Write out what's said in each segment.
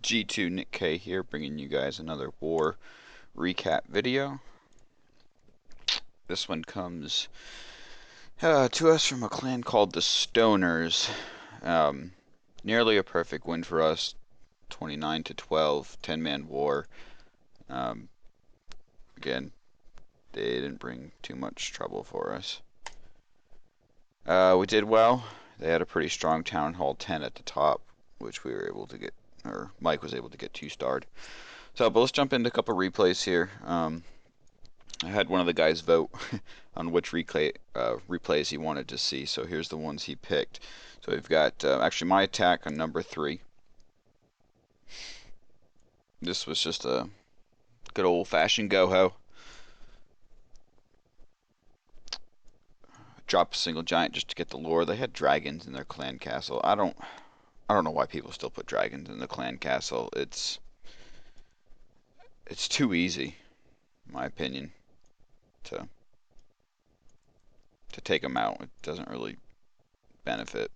G2 Nick K here, bringing you guys another war recap video. This one comes to us from a clan called the Stoners. Nearly a perfect win for us, 29-12, 10-man war. Again, they didn't bring too much trouble for us. We did well. They had a pretty strong Town Hall 10 at the top, which we were able to get, or Mike was able to get 2-starred. So, but let's jump into a couple replays here. I had one of the guys vote on which replays he wanted to see, so here's the ones he picked. So we've got actually my attack on number 3. This was just a good old-fashioned GOHO. Drop a single giant just to get the lore. They had dragons in their clan castle. I don't know why people still put dragons in the clan castle. It's too easy, in my opinion, to take them out. It doesn't really benefit.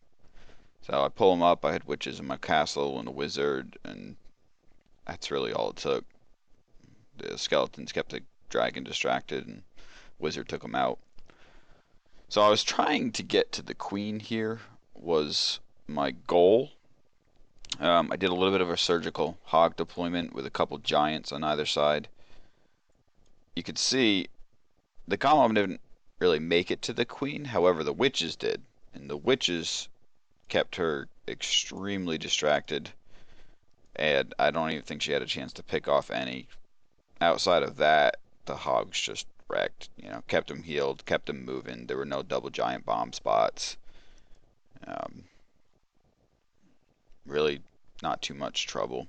So I pull them up. I had witches in my castle and a wizard, and that's really all it took. The skeletons kept the dragon distracted, and wizard took them out. So I was trying to get to the queen here, was my goal. I did a little bit of a surgical hog deployment with a couple giants on either side. You could see the golem didn't really make it to the queen, however the witches did, and the witches kept her extremely distracted, and I don't even think she had a chance to pick off any. Outside of that, the hogs just wrecked, kept them healed, kept them moving. There were no double giant bomb spots. Really not too much trouble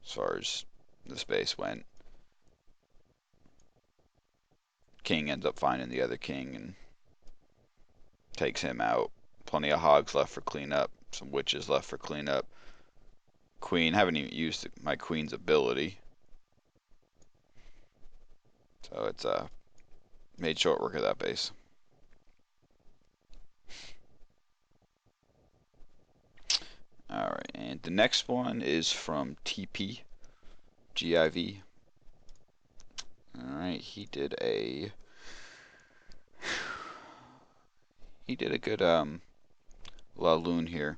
as far as the space went. King ends up finding the other king and takes him out. Plenty of hogs left for cleanup, some witches left for cleanup. Queen, haven't even used my queen's ability. So it's made short work of that base. Alright, and the next one is from tpgiv. Alright, he did a good Laloon here.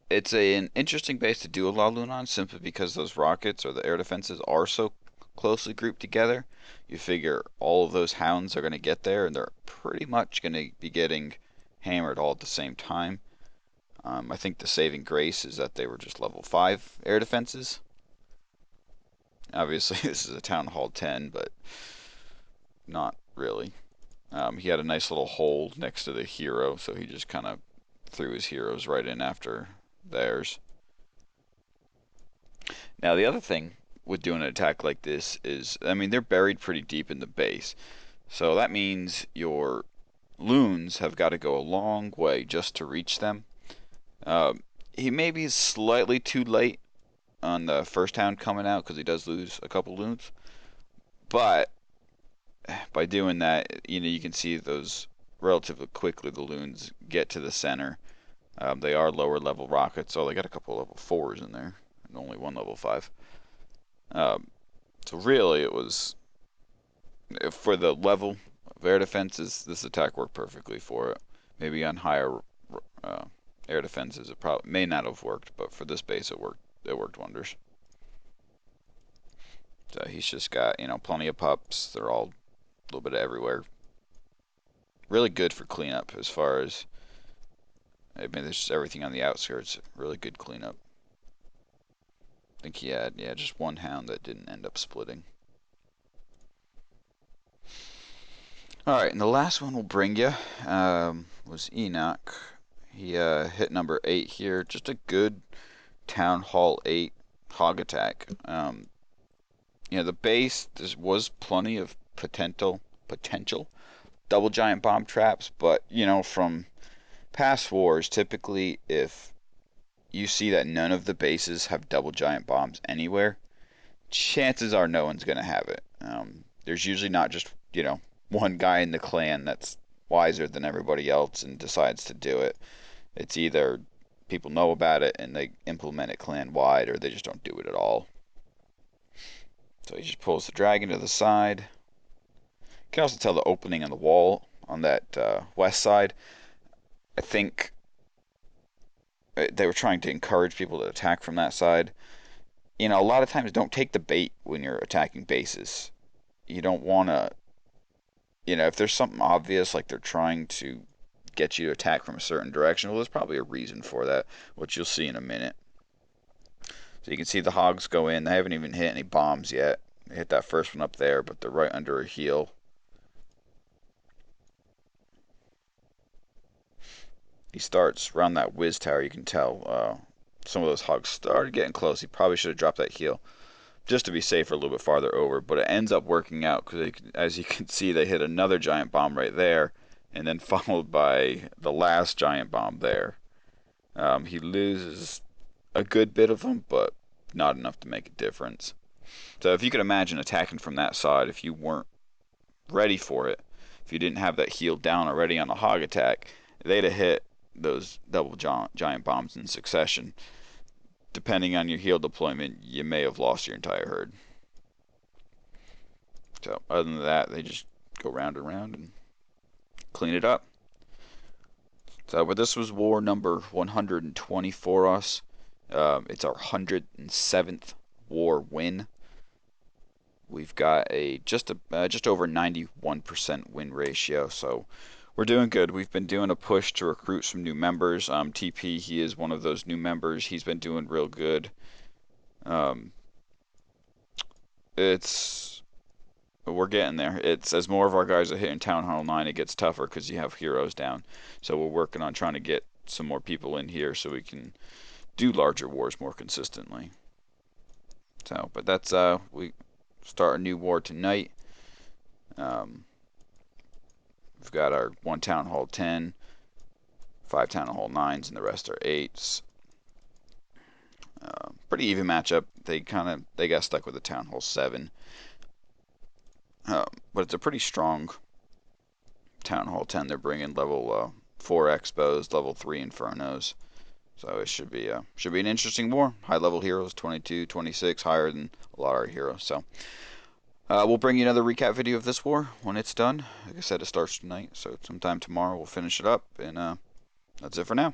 It's an interesting base to do a Laloon on, simply because those rockets or the air defenses are so closely grouped together. You figure all of those hounds are going to get there, and they're pretty much going to be getting hammered all at the same time. I think the saving grace is that they were just level 5 air defenses. Obviously, this is a Town Hall 10, but not really. He had a nice little hole next to the hero, so he just kind of threw his heroes right in after theirs. Now, the other thing with doing an attack like this is, they're buried pretty deep in the base. So that means your loons have got to go a long way just to reach them. He may be slightly too late on the first hound coming out because he does lose a couple loons. But by doing that, you can see those relatively quickly the loons get to the center. They are lower level rockets, so they got a couple level 4s in there and only one level 5. So really it was, for the level of air defenses, this attack worked perfectly for it. Maybe on higher air defenses it probably may not have worked, but for this base it worked wonders. So he's just got, plenty of pups. They're all a little bit everywhere. Really good for cleanup as far as, there's just everything on the outskirts. Really good cleanup. I think he had, just one hound that didn't end up splitting. Alright, and the last one we'll bring you was enaek. He hit number 8 here. Just a good Town Hall 8 hog attack. The base, there was plenty of potential double giant bomb traps, but from past wars, typically if you see that none of the bases have double giant bombs anywhere, chances are no one's going to have it. There's usually not just one guy in the clan that's wiser than everybody else and decides to do it. It's either people know about it and they implement it clan wide, or they just don't do it at all. So he just pulls the dragon to the side. You can also tell the opening on the wall on that west side. I think they were trying to encourage people to attack from that side. You know, a lot of times don't take the bait when you're attacking bases. You don't want to, you know, if there's something obvious like they're trying to get you to attack from a certain direction, well, there's probably a reason for that, which you'll see in a minute. So you can see the hogs go in. They haven't even hit any bombs yet. They hit that first one up there, but they're right under a heel. He starts around that whiz tower. You can tell some of those hogs started getting close. He probably should have dropped that heel just to be safer a little bit farther over, but it ends up working out because, as you can see, they hit another giant bomb right there, and then followed by the last giant bomb there. He loses a good bit of them, but not enough to make a difference. So if you could imagine attacking from that side, if you weren't ready for it, if you didn't have that heel down already on a hog attack, they'd have hit those double giant bombs in succession. Depending on your heel deployment, you may have lost your entire herd. So other than that, they just go round and round and clean it up. So, but this was war number 120 for us. It's our 107th war win. We've got a just over 91% win ratio, so we're doing good. We've been doing a push to recruit some new members. TP, he is one of those new members. He's been doing real good. Um, we're getting there. It's as more of our guys are hitting Town Hall 9, it gets tougher because you have heroes down. So we're working on trying to get some more people in here so we can do larger wars more consistently. So, but that's we start a new war tonight. We've got our 1 Town Hall 10, 5 Town Hall 9s, and the rest are 8s. Pretty even matchup. They got stuck with the Town Hall 7. But it's a pretty strong Town Hall 10. They're bringing level 4 Expos, level 3 Infernos. So it should be an interesting war. High level heroes, 22, 26, higher than a lot of our heroes. So we'll bring you another recap video of this war when it's done. Like I said, it starts tonight, so sometime tomorrow we'll finish it up, and that's it for now.